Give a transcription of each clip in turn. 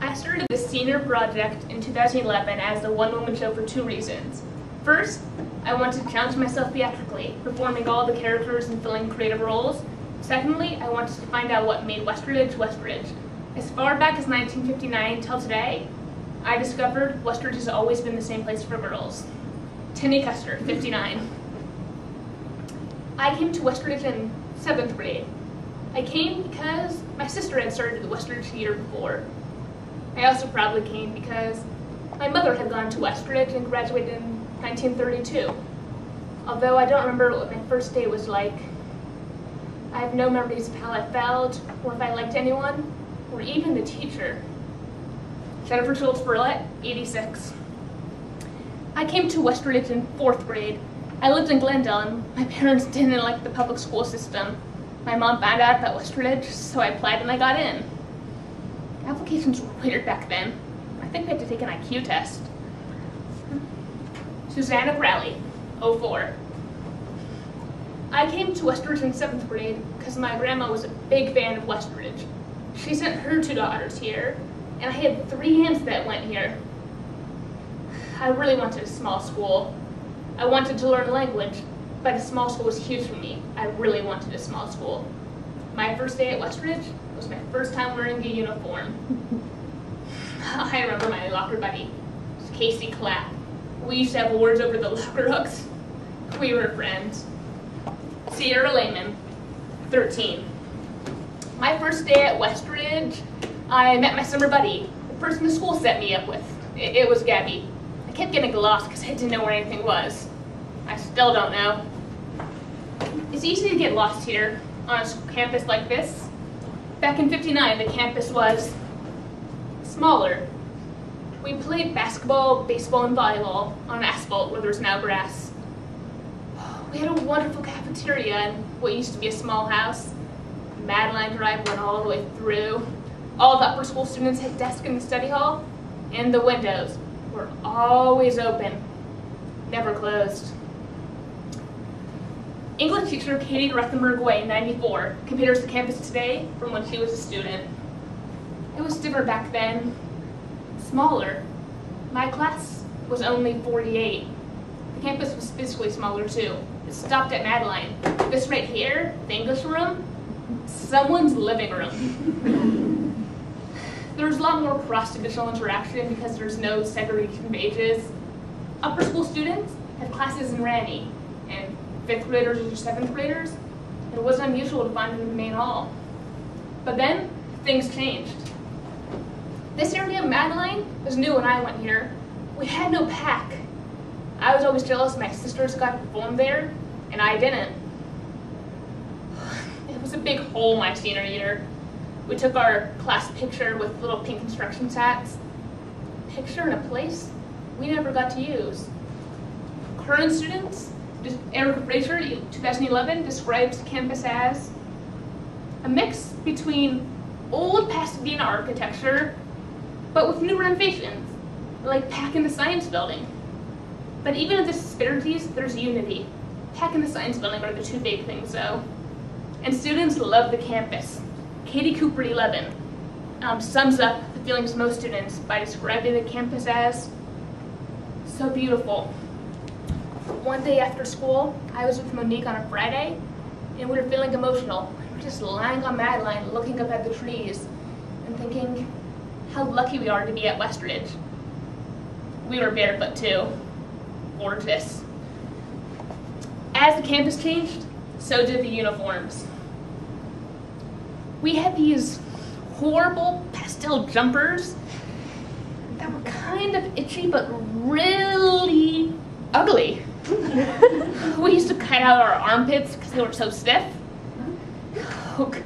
I started the senior project in 2011 as the one-woman show for two reasons. First, I wanted to challenge myself theatrically, performing all the characters and filling creative roles. Secondly, I wanted to find out what made Westridge Westridge. As far back as 1959 till today, I discovered Westridge has always been the same place for girls. Tinny Custer, 59. I came to Westridge in 7th grade. I came because my sister had started the Westridge the year before. I also probably came because my mother had gone to Westridge and graduated in 1932. Although I don't remember what my first day was like. I have no memories of how I felt, or if I liked anyone, or even the teacher. Jennifer Schultz-Burlett, 86. I came to Westridge in 4th grade. I lived in Glendale and my parents didn't like the public school system. My mom found out about Westridge, so I applied and I got in. Applications were weird back then. I think we had to take an IQ test. Susanna Crowley, 04. I came to Westridge in 7th grade because my grandma was a big fan of Westridge. She sent her 2 daughters here, and I had 3 aunts that went here. I really wanted a small school. I wanted to learn language, but a small school was huge for me. I really wanted a small school. My first day at Westridge was my first time wearing a uniform. I remember my locker buddy, Casey Clapp. We used to have awards over the locker hooks. We were friends. Sierra Lehman, 13. My first day at Westridge, I met my summer buddy, the person the school set me up with. It was Gabby. I kept getting lost because I didn't know where anything was. I still don't know. It's easy to get lost here on a campus like this. Back in '59, the campus was smaller. We played basketball, baseball, and volleyball on asphalt where there's now grass. We had a wonderful cafeteria in what used to be a small house. Madeline Drive went all the way through. All the upper school students had desks in the study hall, and the windows were always open, never closed. English teacher Katie Ruthenberg-Way, 94, compares the campus today from when she was a student. It was different back then, smaller. My class was only 48. The campus was physically smaller too. It stopped at Madeline. This right here, the English room, someone's living room. There's a lot more cross-divisional interaction because there's no segregation of ages. Upper school students had classes in Ranny, and 5th graders or 7th graders, it wasn't unusual to find them in the main hall. But then, things changed. This area of Madeline was new when I went here. We had no pack. I was always jealous my sisters got to perform there, and I didn't. It was a big hole my senior year. We took our class picture with little pink construction sacks. Picture in a place we never got to use. Current students, Erica Fraser, 2011, describes the campus as a mix between old Pasadena architecture, but with new renovations, like Pack in the Science Building. But even in the disparities, there's unity. Pack and the Science Building are the 2 big things, though. And students love the campus. Katie Cooper, 11, sums up the feelings of most students by describing the campus as so beautiful. One day after school, I was with Monique on a Friday, and we were feeling emotional. We were just lying on Madeline, looking up at the trees, and thinking how lucky we are to be at Westridge. We were barefoot too. Gorgeous. As the campus changed, so did the uniforms. We had these horrible pastel jumpers that were kind of itchy but really ugly. We used to cut out our armpits because they were so stiff. Oh, God.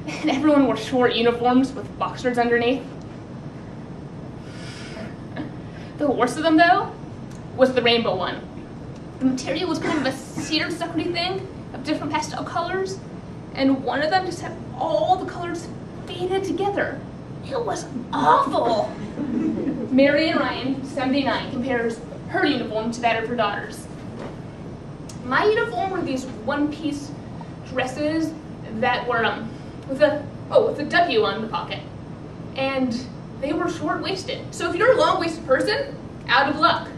And everyone wore short uniforms with boxers underneath. The worst of them, though, was the rainbow one. The material was kind of a cedar suckery thing of different pastel colors, and one of them just had all the colors faded together. It was awful. Marion Ryan, 79, compares her uniform to that of her daughters. My uniform were these one-piece dresses that were with a W on the pocket, and they were short-waisted. So if you're a long-waisted person, out of luck.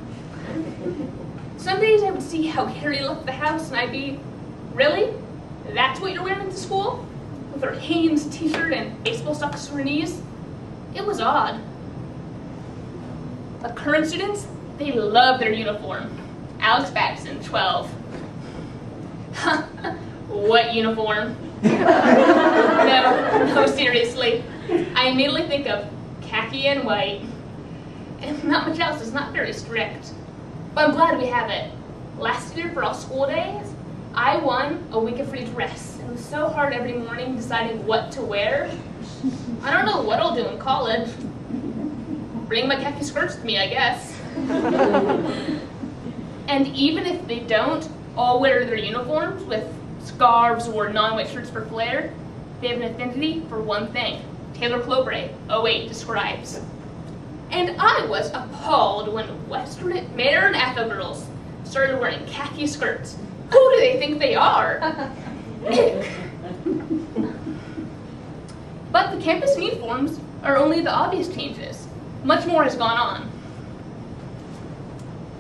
Some days I would see how Harry left the house and I'd be, really? That's what you're wearing to school? With her Hanes t-shirt and baseball socks to her knees? It was odd. But current students, they love their uniform. Alex Babson, 12. What uniform? No, seriously. I immediately think of khaki and white. And not much else, it's not very strict. But I'm glad we have it. Last year, for all school days, I won a week of free dress. It was so hard every morning deciding what to wear. I don't know what I'll do in college. Bring my khaki skirts with me, I guess. And even if they don't all wear their uniforms with scarves or non-white shirts for flair, they have an affinity for one thing. Taylor Clobray, 08, describes. And I was appalled when Westridge Mayor and Atho girls started wearing khaki skirts. Who do they think they are? Ick. But the campus uniforms are only the obvious changes. Much more has gone on.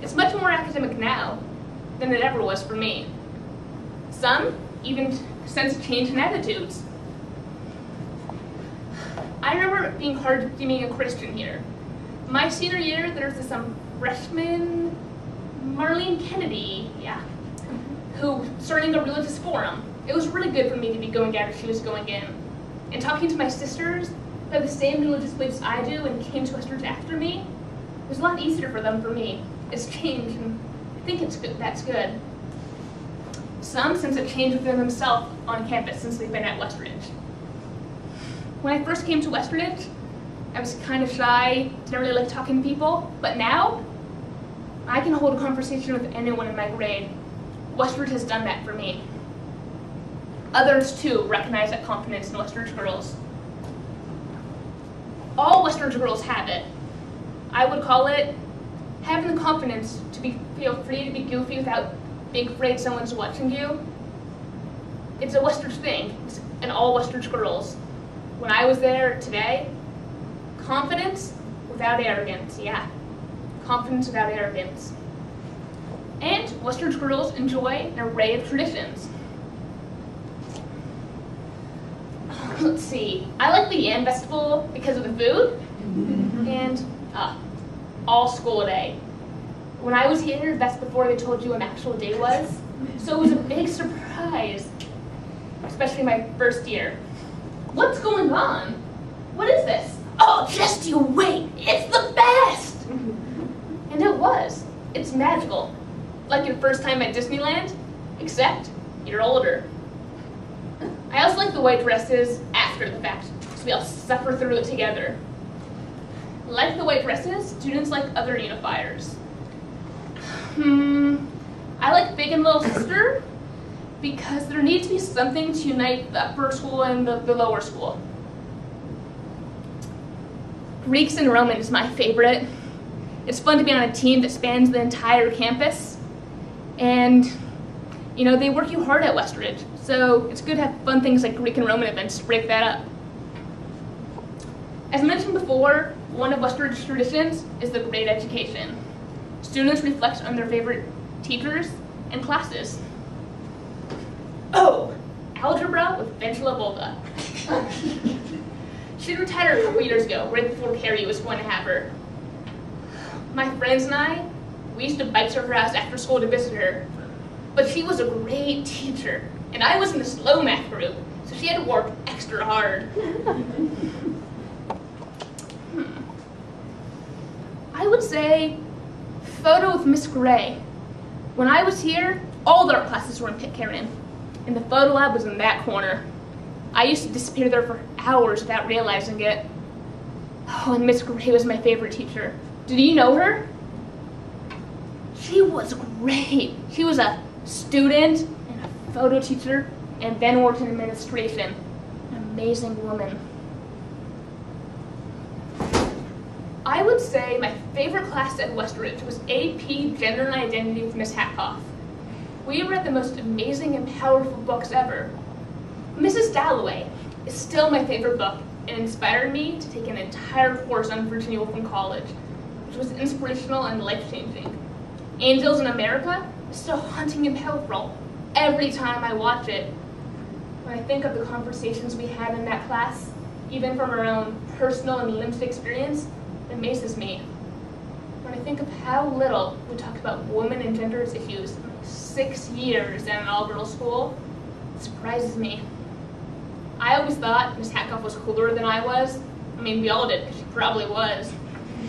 It's much more academic now than it ever was for me. Some even sense a change in attitudes. I remember it being hard being a Christian here. My senior year, there was this freshman, Marlene Kennedy, who starting a religious forum. It was really good for me to be going out as she was going in. And talking to my sisters who had the same religious beliefs I do and came to Westridge after me, it was a lot easier for them for me. It's changed, and I think it's good. That's good. Some sense a change within themselves on campus since they've been at Westridge. When I first came to Westridge, I was kind of shy, didn't really like talking to people, but now, I can hold a conversation with anyone in my grade. Westridge has done that for me. Others, too, recognize that confidence in Westridge girls. All Westridge girls have it. I would call it having the confidence to feel free to be goofy without being afraid someone's watching you. It's a Westridge thing. It's an all Westridge girls. When I was there today, confidence without arrogance, confidence without arrogance. And Westridge girls enjoy an array of traditions. Let's see, I like the Yam Festival because of the food, and all school day. When I was here, that's before they told you what an actual day was, so it was a big surprise, especially my first year. What's going on? What is this? Oh, just you wait, it's the best! And it was. It's magical. Like your first time at Disneyland, except you're older. I also like the white dresses after the fact, so we all suffer through it together. Like the white dresses, students like other unifiers. I like Big and Little Sister because there needs to be something to unite the upper school and the lower school. Greeks and Roman is my favorite. It's fun to be on a team that spans the entire campus, and they work you hard at Westridge, so it's good to have fun things like Greek and Roman events to break that up. As mentioned before, one of Westridge's traditions is the grade education. Students reflect on their favorite teachers and classes. Oh, algebra with Angela Volga. She retired a couple years ago, right before Carrie was going to have her. My friends and I, we used to bike to her house after school to visit her. But she was a great teacher, and I was in the slow math group, so she had to work extra hard. I would say photo with Miss Gray. When I was here, all of our classes were in Pitcairn, and the photo lab was in that corner. I used to disappear there for hours without realizing it. Oh, and Miss Gray was my favorite teacher. Did you know her? She was great. She was a student and a photo teacher and then worked in administration. An amazing woman. I would say my favorite class at Westridge was AP Gender and Identity with Miss Hatkoff. We read the most amazing and powerful books ever. Mrs. Dalloway is still my favorite book, and inspired me to take an entire course on Virginia Woolf college, which was inspirational and life-changing. Angels in America is so haunting and powerful every time I watch it. When I think of the conversations we had in that class, even from our own personal and limited experience, it amazes me. When I think of how little we talked about women and gender issues in 6 years in an all-girls school, it surprises me. I always thought Miss Hatkoff was cooler than I was. I mean, we all did, because she probably was.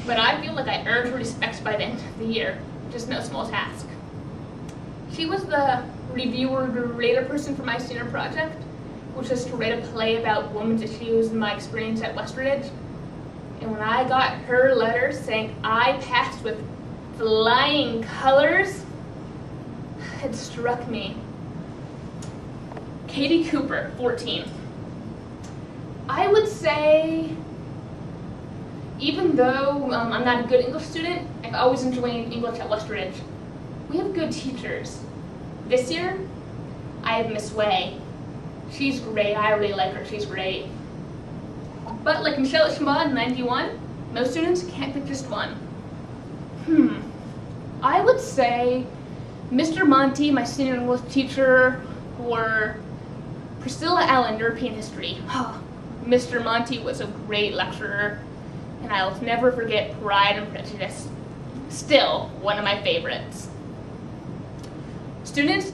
But I feel like I earned her respect by the end of the year. Just no small task. She was the reviewer-rater person for my senior project, which was to write a play about women's issues and my experience at Westridge. And when I got her letter saying I passed with flying colors, it struck me. Katie Cooper, 14. I would say, even though I'm not a good English student, I've always enjoyed English at Westridge. We have good teachers. This year, I have Miss Way. She's great. I really like her. She's great. But like Michelle Schma in 91, most students can't pick just one. I would say Mr. Monty, my senior English teacher, or Priscilla Allen, European history. Mr. Monty was a great lecturer, and I'll never forget Pride and Prejudice. Still one of my favorites. Students